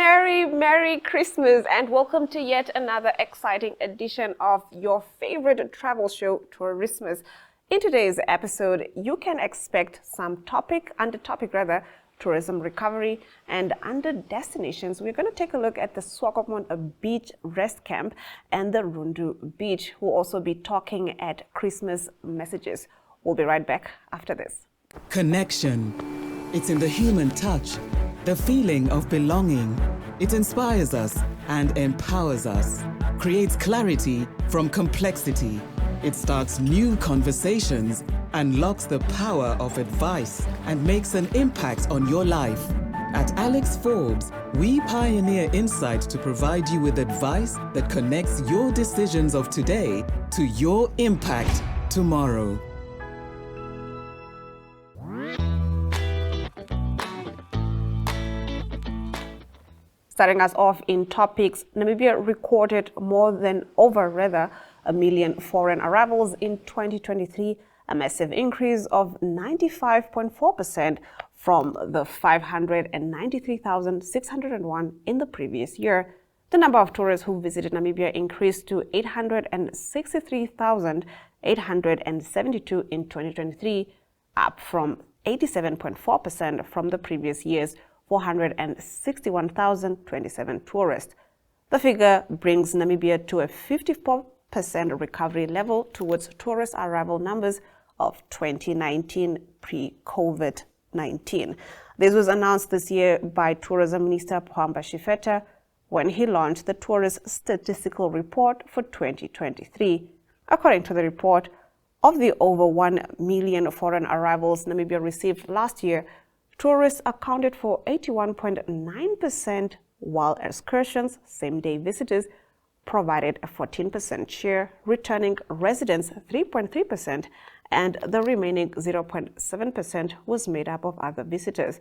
Merry Christmas and welcome to yet another exciting edition of your favorite travel show, Tourismus. In today's episode, you can expect some tourism recovery, and under destinations, we're going to take a look at the Swakopmund Beach Rest Camp and the Rundu Beach. We'll also be talking at Christmas messages. We'll be right back after this. Connection. It's in the human touch, the feeling of belonging. It inspires us and empowers us, creates clarity from complexity. It starts new conversations, unlocks the power of advice, and makes an impact on your life. At Alex Forbes, we pioneer insight to provide you with advice that connects your decisions of today to your impact tomorrow. Starting us off in topics, Namibia recorded over 1 million foreign arrivals in 2023, a massive increase of 95.4% from the 593,601 in the previous year. The number of tourists who visited Namibia increased to 863,872 in 2023, up from 87.4% from the previous year's 461,027 tourists. The figure brings Namibia to a 54% recovery level towards tourist arrival numbers of 2019 pre-COVID-19. This was announced this year by Tourism Minister Pohamba Shifeta when he launched the Tourist Statistical Report for 2023. According to the report, of the over 1 million foreign arrivals Namibia received last year, tourists accounted for 81.9%, while excursions, same-day visitors, provided a 14% share, returning residents 3.3%, and the remaining 0.7% was made up of other visitors.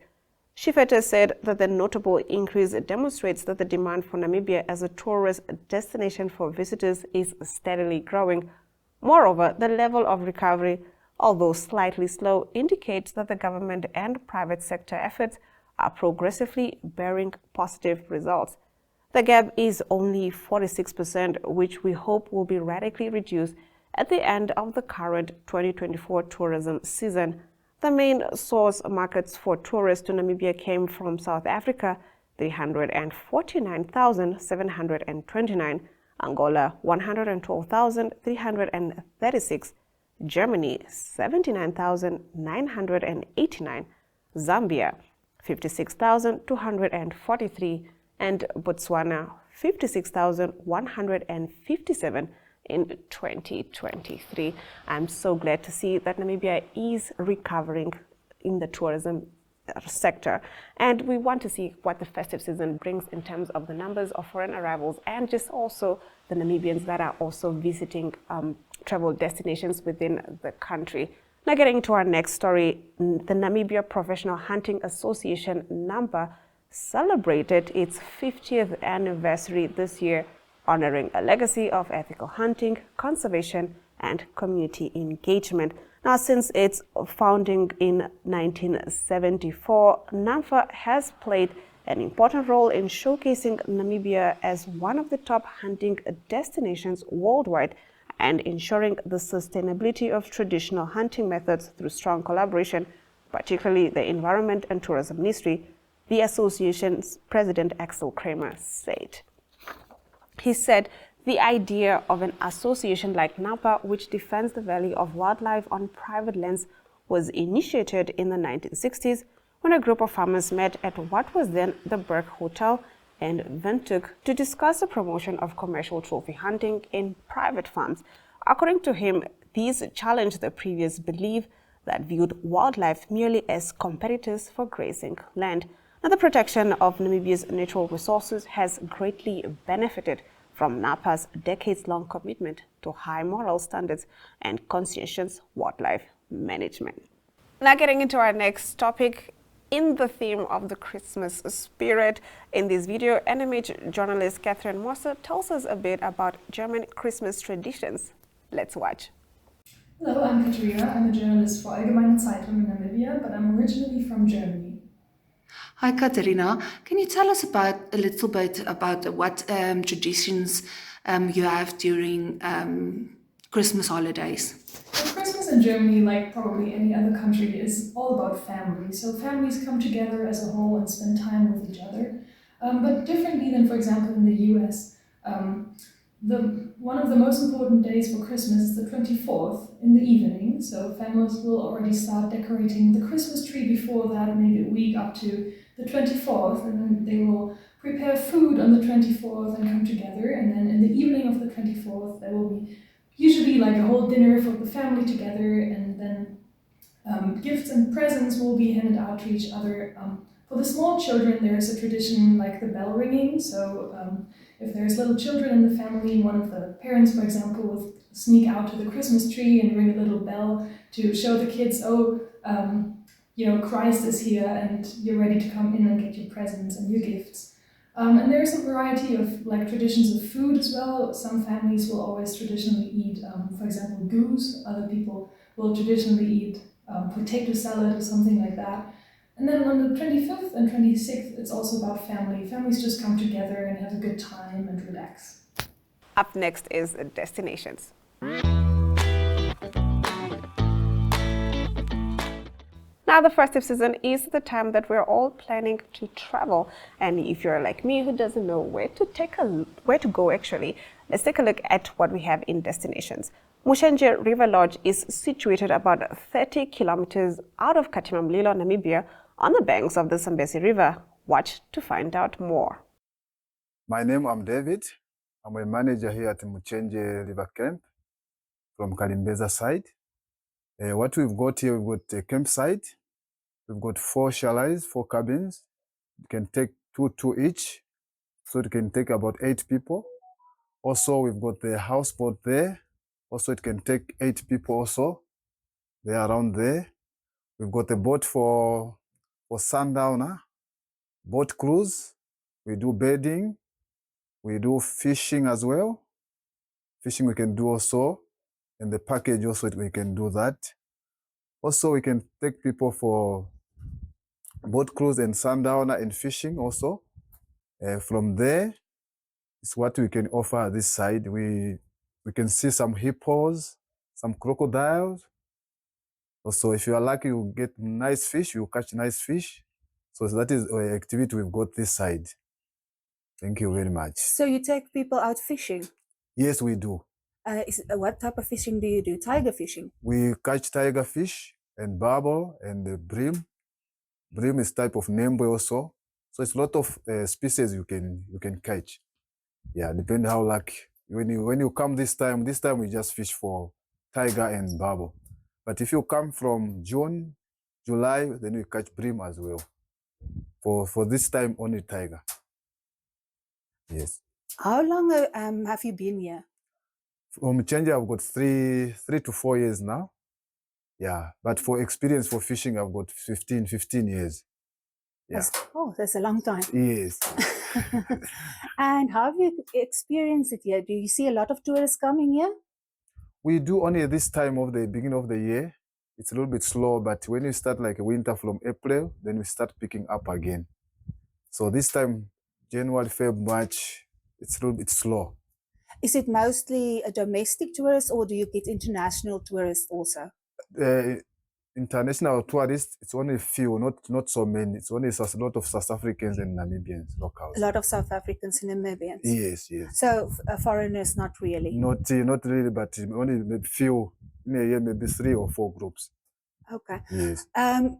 Shifeta said that the notable increase demonstrates that the demand for Namibia as a tourist destination for visitors is steadily growing. Moreover, the level of recovery, although slightly slow, indicates that the government and private sector efforts are progressively bearing positive results. The gap is only 46%, which we hope will be radically reduced at the end of the current 2024 tourism season. The main source markets for tourists to Namibia came from South Africa, 349,729, Angola, 112,336, Germany, 79,989, Zambia, 56,243, and Botswana, 56,157 in 2023. I'm so glad to see that Namibia is recovering in the tourism sector, and we want to see what the festive season brings in terms of the numbers of foreign arrivals and just also the Namibians that are also visiting travel destinations within the country. Now getting to our next story, the Namibia Professional Hunting Association, NAPHA, celebrated its 50th anniversary this year, honoring a legacy of ethical hunting, conservation, and community engagement. Now, since its founding in 1974, NAPHA has played an important role in showcasing Namibia as one of the top hunting destinations worldwide and ensuring the sustainability of traditional hunting methods through strong collaboration, particularly the Environment and Tourism Ministry, the association's president Axel Kramer said. He said, "The idea of an association like NAPHA, which defends the value of wildlife on private lands, was initiated in the 1960s when a group of farmers met at what was then the Burke Hotel in Windhoek to discuss the promotion of commercial trophy hunting in private farms. According to him, these challenged the previous belief that viewed wildlife merely as competitors for grazing land. Now, the protection of Namibia's natural resources has greatly benefited from NAPHA's decades-long commitment to high moral standards and conscientious wildlife management." Now getting into our next topic, in the theme of the Christmas spirit, in this video, NMH journalist Catherine Moser tells us a bit about German Christmas traditions. Let's watch. Hello, I'm Katima. I'm a journalist for Allgemeine Zeitung in Namibia, but I'm originally from Germany. Hi, Katerina. Can you tell us a little bit about what traditions you have during Christmas holidays? Well, Christmas in Germany, like probably any other country, is all about family. So families come together as a whole and spend time with each other. But differently than, for example, in the US, um, one of the most important days for Christmas is the 24th in the evening. So families will already start decorating the Christmas tree before that, maybe a week up to the 24th, and then they will prepare food on the 24th and come together. And then in the evening of the 24th, there will be usually like a whole dinner for the family together, and then gifts and presents will be handed out to each other. For the small children, there is a tradition like the bell ringing. So if there's little children in the family, one of the parents, for example, will sneak out to the Christmas tree and ring a little bell to show the kids, Christ is here and you're ready to come in and get your presents and your gifts. And there's a variety of like traditions of food as well. Some families will always traditionally eat, for example, goose. Other people will traditionally eat potato salad or something like that. And then on the 25th and 26th, it's also about family. Families just come together and have a good time and relax. Up next is destinations. Now the festive season is the time that we're all planning to travel. And if you're like me who doesn't know where to go actually, let's take a look at what we have in destinations. Muchenje River Lodge is situated about 30 kilometers out of Katima, Mulilo, Namibia, on the banks of the Zambezi River. Watch to find out more. My name, I'm David. I'm a manager here at Muchenje River Camp from Kalimbeza side. What we've got here, we've got a campsite. We've got 4 chalets, 4 cabins. You can take two each, so it can take about 8 people. Also, we've got the houseboat there. Also, it can take 8 people also. They're around there. We've got a boat for sundowner, boat cruise. We do bedding. We do fishing as well. Fishing we can do also. In the package also we can do that. Also, we can take people for boat cruise and sundowner and fishing also. From there, it's what we can offer this side. We can see some hippos, some crocodiles. Also, if you are lucky, you get nice fish, you catch nice fish. So that is an activity we've got this side. Thank you very much. So you take people out fishing? Yes, we do. What type of fishing do you do? Tiger fishing? We catch tiger fish and barbel and the bream. Bream is type of nembwe also. So it's a lot of species you can catch. Yeah, depending how lucky. When you come this time we just fish for tiger and barbel. But if you come from June, July, then we catch bream as well. For this time only tiger. Yes. How long have you been here? From Muchenje, I've got 3 to 4 years now. Yeah, but for experience for fishing, I've got 15 years. Yeah. That's a long time. Yes. And how have you experienced it here? Do you see a lot of tourists coming here? We do only this time of the beginning of the year. It's a little bit slow, but when you start like winter from April, then we start picking up again. So this time, January, February, March, it's a little bit slow. Is it mostly a domestic tourist or do you get international tourists also? International tourists, it's only a few, not so many. It's only a lot of South Africans and Namibians, locals. A lot of South Africans and Namibians? Yes. So foreigners, not really? Not really, but only maybe few, in a year, maybe 3 or 4 groups. Okay. Yes.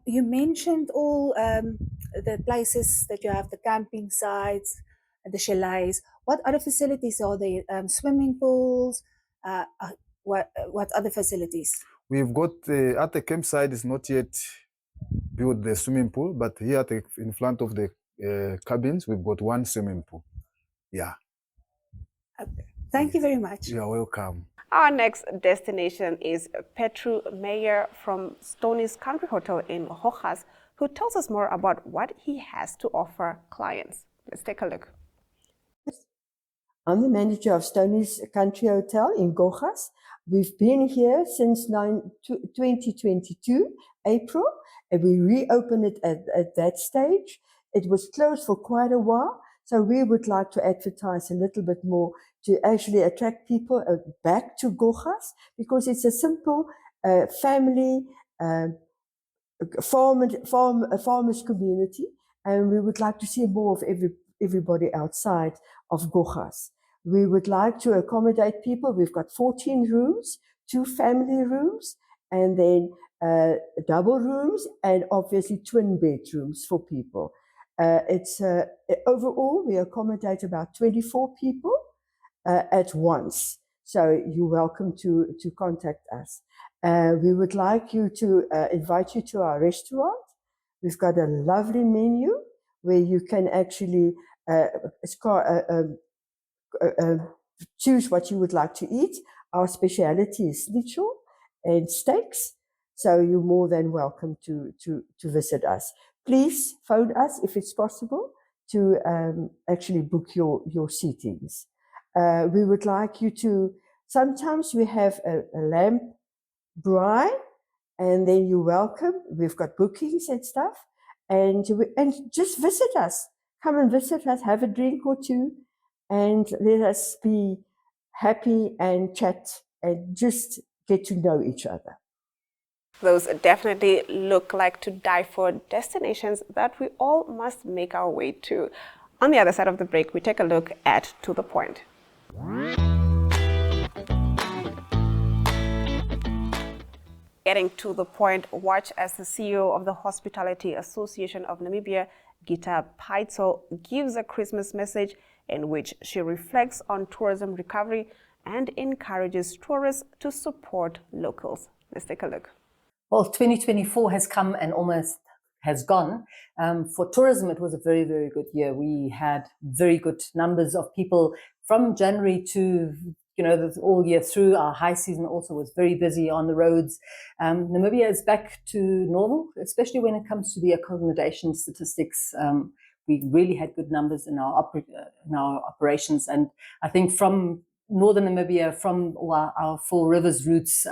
You mentioned all the places that you have, the camping sites, the chalets. What other facilities are there? Swimming pools? What other facilities? We've got at the campsite is not yet built the swimming pool, but here in front of the cabins, we've got 1 swimming pool. Yeah. Okay. Thank you very much. You are welcome. Our next destination is Petru Meyer from Stoney's Country Hotel in Gochas, who tells us more about what he has to offer clients. Let's take a look. I'm the manager of Stoney's Country Hotel in Gochas. We've been here since 2022, April, and we reopened it at that stage. it was closed for quite a while. So we would like to advertise a little bit more to actually attract people back to Gochas, because it's a simple family farmers community, and we would like to see more of everybody outside of Gochas. We would like to accommodate people. We've got 14 rooms, 2 family rooms, and then double rooms, and obviously twin bedrooms for people. Overall, we accommodate about 24 people at once. So you're welcome to contact us. We would like you to invite you to our restaurant. We've got a lovely menu where you can actually choose what you would like to eat. Our speciality is schnitzel and steaks. So you're more than welcome to visit us. Please phone us if it's possible to actually book your seatings. We would like you to, sometimes we have a lamb braai, and then you're welcome. We've got bookings and stuff, and just visit us. Come and visit us, have a drink or two, and let us be happy and chat and just get to know each other. Those definitely look like to die for destinations that we all must make our way to. On the other side of the break, we take a look at To The Point. Getting to the point, watch as the CEO of the Hospitality Association of Namibia, Gitta Paetzold, gives a Christmas message in which she reflects on tourism recovery and encourages tourists to support locals. Let's take a look. Well, 2024 has come and almost has gone. For tourism, it was a very, very good year. We had very good numbers of people from January to all year through. Our high season also was very busy on the roads. Namibia is back to normal, especially when it comes to the accommodation statistics. We really had good numbers in our operations, and I think from northern Namibia, from our Four Rivers routes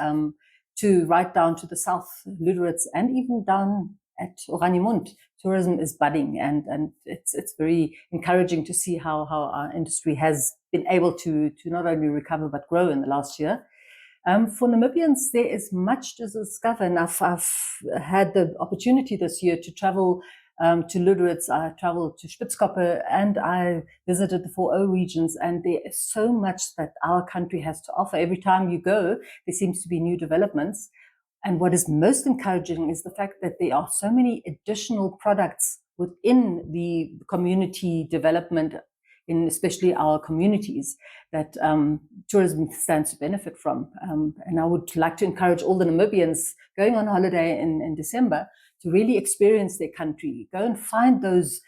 to right down to the south, Lüderitz, and even down at Oranjemund, tourism is budding, and it's very encouraging to see how our industry has been able to not only recover but grow in the last year. For Namibians, there is much to discover, and I've had the opportunity this year to travel to Lüderitz. I traveled to Spitzkoppe, and I visited the 4O regions, and there is so much that our country has to offer. Every time you go, there seems to be new developments. And what is most encouraging is the fact that there are so many additional products within the community development, in especially our communities, that tourism stands to benefit from. And I would like to encourage all the Namibians going on holiday in December to really experience their country. Go and find those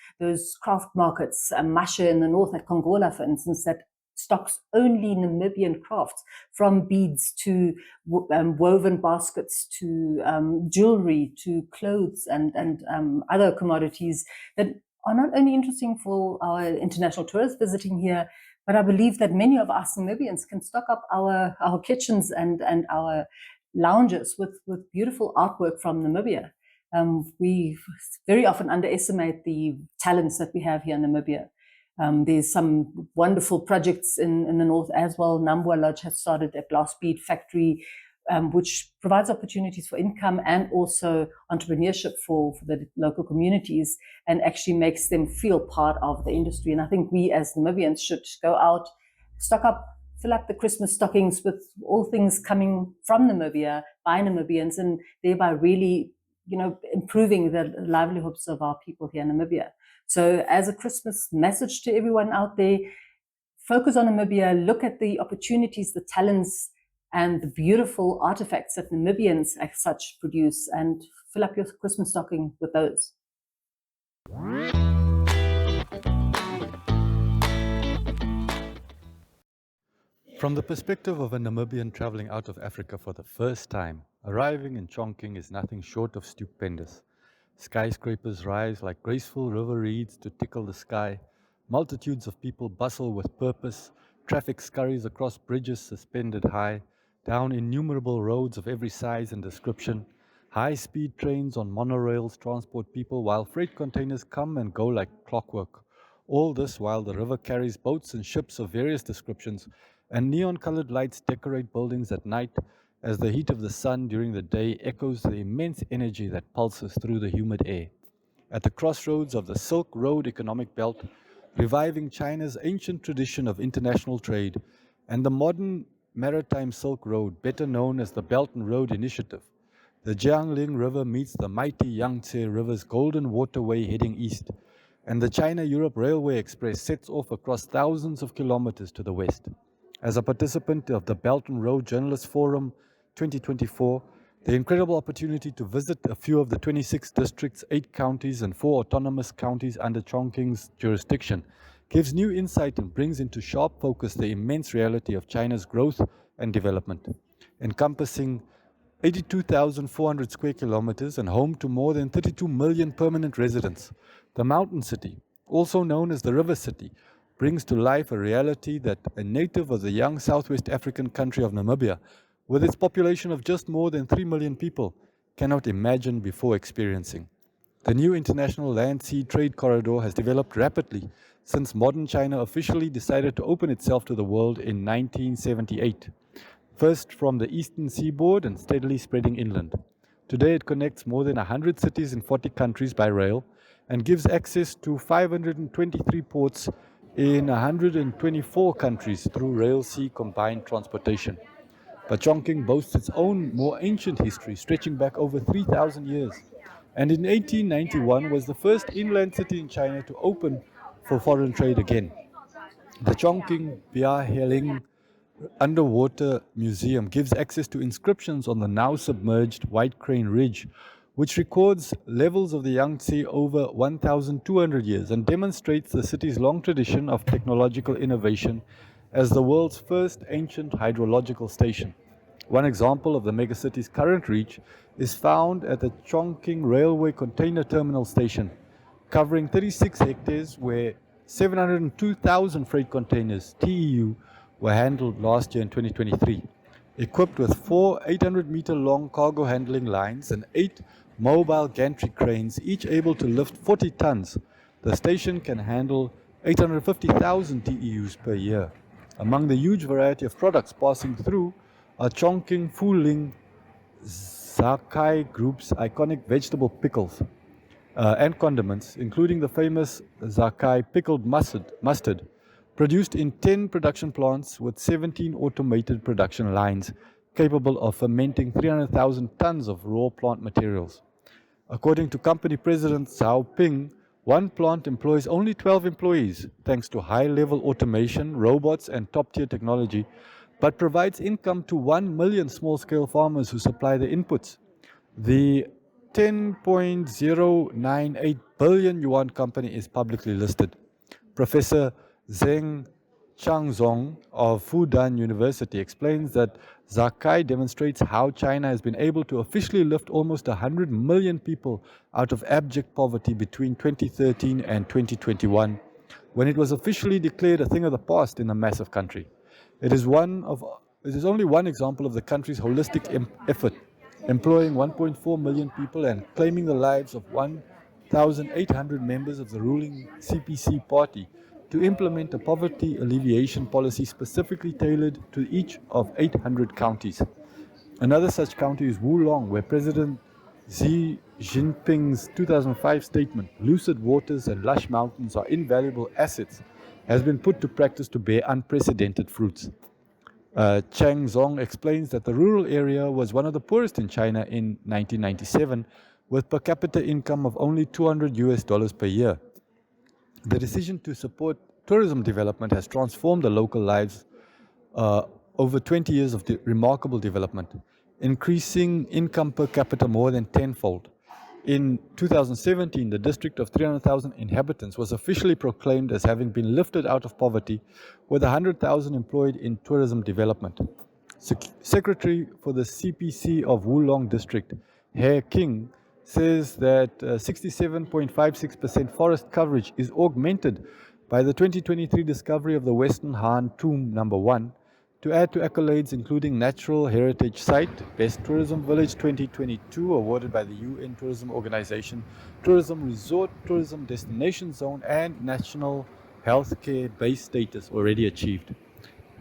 craft markets, Masha in the north at Kongola, for instance, that stocks only Namibian crafts, from beads to woven baskets to jewelry to clothes and other commodities that are not only interesting for our international tourists visiting here, but I believe that many of us Namibians can stock up our kitchens and our lounges with beautiful artwork from Namibia. We very often underestimate the talents that we have here in Namibia. There's some wonderful projects in the north as well. Namwa Lodge has started a glass bead factory, which provides opportunities for income and also entrepreneurship for the local communities, and actually makes them feel part of the industry. And I think we as Namibians should go out, fill up the Christmas stockings with all things coming from Namibia by Namibians, and thereby really improving the livelihoods of our people here in Namibia. So as a Christmas message to everyone out there, focus on Namibia, look at the opportunities, the talents, and the beautiful artifacts that Namibians as such produce, and fill up your Christmas stocking with those. From the perspective of a Namibian traveling out of Africa for the first time, arriving in Chongqing is nothing short of stupendous. Skyscrapers rise like graceful river reeds to tickle the sky. Multitudes of people bustle with purpose. Traffic scurries across bridges suspended high, down innumerable roads of every size and description. High-speed trains on monorails transport people while freight containers come and go like clockwork. All this while the river carries boats and ships of various descriptions, and neon-colored lights decorate buildings at night as the heat of the sun during the day echoes the immense energy that pulses through the humid air. At the crossroads of the Silk Road economic belt, reviving China's ancient tradition of international trade, and the modern maritime Silk Road, better known as the Belt and Road Initiative, the Jiangling River meets the mighty Yangtze River's golden waterway heading east, and the China-Europe Railway Express sets off across thousands of kilometers to the west. As a participant of the Belt and Road Journalists Forum 2024, the incredible opportunity to visit a few of the 26 districts, 8 counties, and 4 autonomous counties under Chongqing's jurisdiction gives new insight and brings into sharp focus the immense reality of China's growth and development. Encompassing 82,400 square kilometers and home to more than 32 million permanent residents, the mountain city, also known as the river city, brings to life a reality that a native of the young Southwest African country of Namibia, with its population of just more than 3 million people, cannot imagine before experiencing. The new international land-sea trade corridor has developed rapidly since modern China officially decided to open itself to the world in 1978. First from the eastern seaboard and steadily spreading inland. Today it connects more than 100 cities in 40 countries by rail and gives access to 523 ports in 124 countries through rail-sea combined transportation. But Chongqing boasts its own more ancient history stretching back over 3,000 years, and in 1891 was the first inland city in China to open for foreign trade again. The Chongqing Biaheling Underwater Museum gives access to inscriptions on the now submerged White Crane Ridge, which records levels of the Yangtze over 1,200 years and demonstrates the city's long tradition of technological innovation as the world's first ancient hydrological station. One example of the megacity's current reach is found at the Chongqing Railway Container Terminal Station, covering 36 hectares where 702,000 freight containers, TEU, were handled last year in 2023. Equipped with 4 800-meter-long cargo handling lines and 8 mobile gantry cranes, each able to lift 40 tons, the station can handle 850,000 TEUs per year. Among the huge variety of products passing through are Chongqing Fuling Zakai Group's iconic vegetable pickles and condiments, including the famous Zakai pickled mustard, produced in 10 production plants with 17 automated production lines capable of fermenting 300,000 tons of raw plant materials. According to company president Zhao Ping, one plant employs only 12 employees thanks to high-level automation, robots, and top-tier technology, but provides income to 1 million small-scale farmers who supply the inputs. The 10.098 billion yuan company is publicly listed. Professor Zheng Changzong of Fudan University explains that Zakai demonstrates how China has been able to officially lift almost 100 million people out of abject poverty between 2013 and 2021, when it was officially declared a thing of the past in a massive country. It is only one example of the country's holistic effort, employing 1.4 million people and claiming the lives of 1,800 members of the ruling CPC party, to implement a poverty alleviation policy specifically tailored to each of 800 counties. Another such county is Wulong, where President Xi Jinping's 2005 statement, "Lucid waters and lush mountains are invaluable assets," has been put to practice to bear unprecedented fruits. Chang Zong explains that the rural area was one of the poorest in China in 1997, with per capita income of only $200 per year. The decision to support tourism development has transformed the local lives over 20 years of remarkable development, increasing income per capita more than tenfold. In 2017, the district of 300,000 inhabitants was officially proclaimed as having been lifted out of poverty, with 100,000 employed in tourism development. Secretary for the CPC of Wulong District, He King, says that 67.56% forest coverage is augmented by the 2023 discovery of the Western Han Tomb No. 1, To add to accolades including Natural Heritage Site, Best Tourism Village 2022 awarded by the UN Tourism Organization, Tourism Resort, Tourism Destination Zone and National Healthcare Base status already achieved.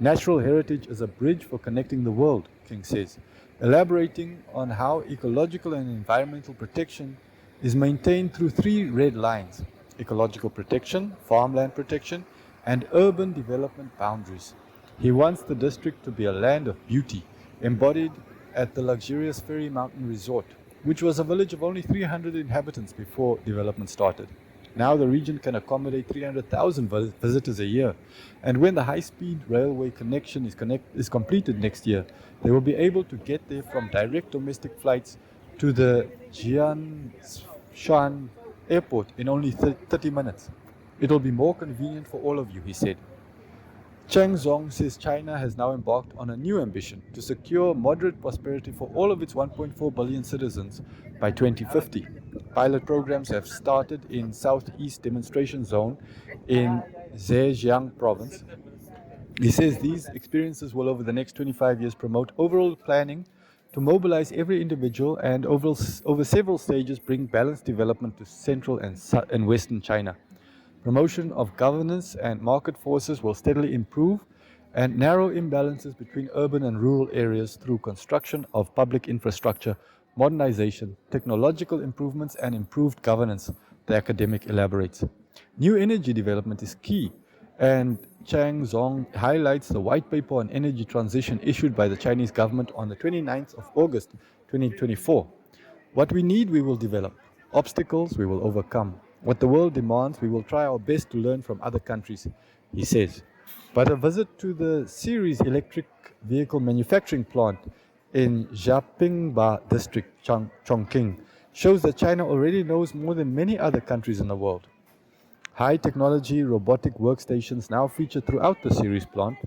Natural heritage is a bridge for connecting the world, King says, elaborating on how ecological and environmental protection is maintained through 3 red lines: ecological protection, farmland protection, and urban development boundaries. He wants the district to be a land of beauty, embodied at the luxurious Ferry Mountain Resort, which was a village of only 300 inhabitants before development started. Now the region can accommodate 300,000 visitors a year, and when the high-speed railway connection is completed next year, they will be able to get there from direct domestic flights to the Jianshan airport in only 30 minutes. It will be more convenient for all of you, he said. Chang Zong says China has now embarked on a new ambition to secure moderate prosperity for all of its 1.4 billion citizens by 2050. Pilot programs have started in Southeast Demonstration Zone in Zhejiang province. He says these experiences will over the next 25 years promote overall planning to mobilize every individual and over several stages bring balanced development to central and western China. Promotion of governance and market forces will steadily improve and narrow imbalances between urban and rural areas through construction of public infrastructure, modernization, technological improvements, and improved governance, the academic elaborates. New energy development is key, and Chang Zong highlights the white paper on energy transition issued by the Chinese government on the 29th of August 2024. What we need, we will develop. Obstacles, we will overcome. What the world demands, we will try our best to learn from other countries, he says. But a visit to the Series electric vehicle manufacturing plant in Jiapingba district, Chongqing, shows that China already knows more than many other countries in the world. High technology robotic workstations now feature throughout the Series plant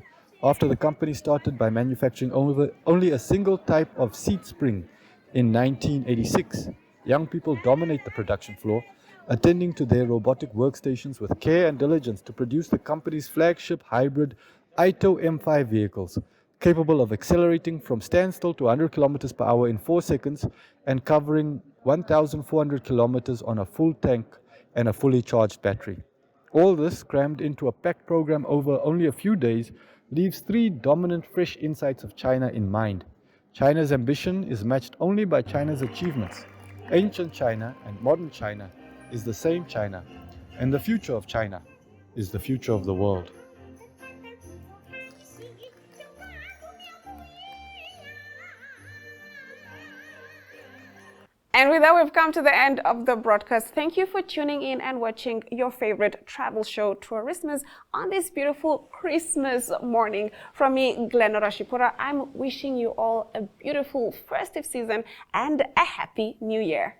after the company started by manufacturing only a single type of seat spring in 1986. Young people dominate the production floor, attending to their robotic workstations with care and diligence to produce the company's flagship hybrid Ito M5 vehicles, capable of accelerating from standstill to 100 kilometers per hour in 4 seconds and covering 1,400 kilometers on a full tank and a fully charged battery. All this crammed into a packed program over only a few days leaves 3 dominant fresh insights of China in mind. China's ambition is matched only by China's achievements. Ancient China and modern China is the same China, and the future of China is the future of the world. And with that, we've come to the end of the broadcast. Thank you for tuning in and watching your favorite travel show, Tourismus, on this beautiful Christmas morning. From me, Glenora Shipura, I'm wishing you all a beautiful festive season and a happy new year.